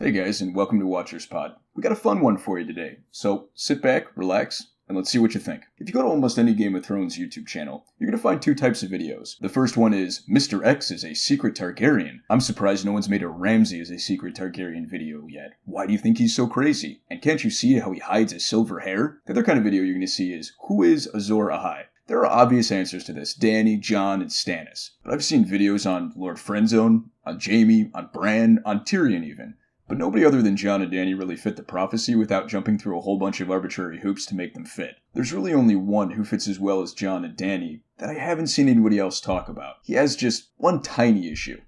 Hey guys, and welcome to Watchers Pod. We got a fun one for you today, so sit back, relax, and let's see what you think. If you go to almost any Game of Thrones YouTube channel, you're going to find two types of videos. The first one is, Mr. X is a secret Targaryen. I'm surprised no one's made a Ramsay as a secret Targaryen video yet. Why do you think he's so crazy? And can't you see how he hides his silver hair? The other kind of video you're going to see is, who is Azor Ahai? There are obvious answers to this, Dany, Jon, and Stannis. But I've seen videos on Lord Friendzone, on Jaime, on Bran, on Tyrion even. But nobody other than Jon and Dany really fit the prophecy without jumping through a whole bunch of arbitrary hoops to make them fit. There's really only one who fits as well as Jon and Dany that I haven't seen anybody else talk about. He has just one tiny issue.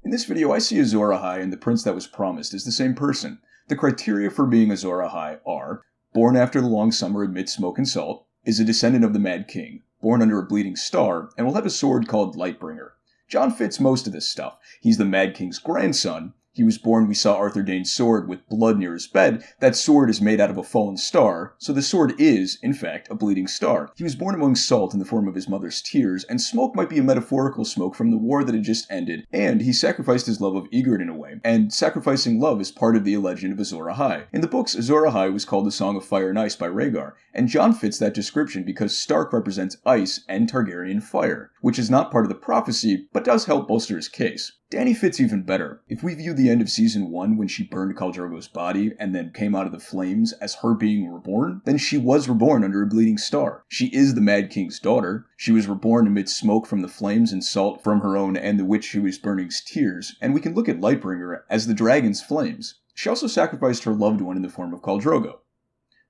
In this video, I see Azor Ahai and the prince that was promised as the same person. The criteria for being Azor Ahai are: born after the long summer amid smoke and salt, is a descendant of the Mad King, born under a bleeding star, and will have a sword called Lightbringer. Jon fits most of this stuff. He's the Mad King's grandson. He was born, we saw Arthur Dayne's sword with blood near his bed. That sword is made out of a fallen star, so the sword is, in fact, a bleeding star. He was born among salt in the form of his mother's tears, and smoke might be a metaphorical smoke from the war that had just ended, and he sacrificed his love of Ygritte in a way, and sacrificing love is part of the legend of Azor Ahai. In the books, Azor Ahai was called the Song of Fire and Ice by Rhaegar, and Jon fits that description because Stark represents ice and Targaryen fire, which is not part of the prophecy, but does help bolster his case. Dany fits even better. If we view the end of Season 1 when she burned Khal Drogo's body and then came out of the flames as her being reborn, then she was reborn under a bleeding star. She is the Mad King's daughter. She was reborn amid smoke from the flames and salt from her own and the witch who was burning's tears, and we can look at Lightbringer as the dragon's flames. She also sacrificed her loved one in the form of Khal Drogo.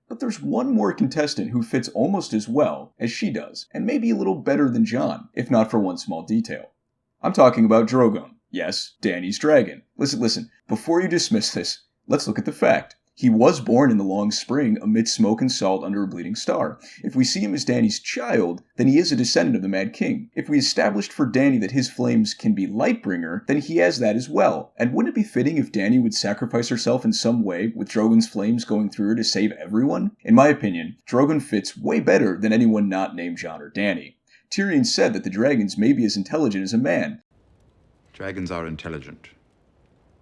But there's one more contestant who fits almost as well as she does, and maybe a little better than Jon, if not for one small detail. I'm talking about Drogon. Yes, Dany's dragon. Listen, before you dismiss this, let's look at the fact. He was born in the long spring amid smoke and salt under a bleeding star. If we see him as Dany's child, then he is a descendant of the Mad King. If we established for Dany that his flames can be Lightbringer, then he has that as well. And wouldn't it be fitting if Dany would sacrifice herself in some way, with Drogon's flames going through her to save everyone? In my opinion, Drogon fits way better than anyone not named Jon or Dany. Tyrion said that the dragons may be as intelligent as a man. Dragons are intelligent.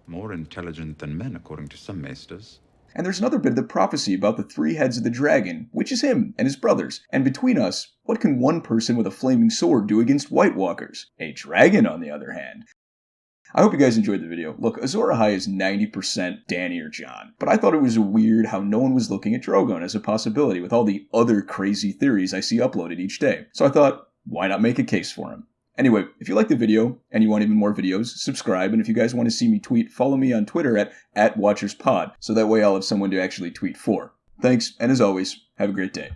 More intelligent than men, according to some maesters. And there's another bit of the prophecy about the three heads of the dragon, which is him and his brothers. And between us, what can one person with a flaming sword do against White Walkers? A dragon, on the other hand. I hope you guys enjoyed the video. Look, Azor Ahai is 90% Dany or Jon, but I thought it was weird how no one was looking at Drogon as a possibility with all the other crazy theories I see uploaded each day. So I thought, why not make a case for him? Anyway, if you like the video and you want even more videos, subscribe, and if you guys want to see me tweet, follow me on Twitter at WatchersPod, so that way I'll have someone to actually tweet for. Thanks, and as always, have a great day.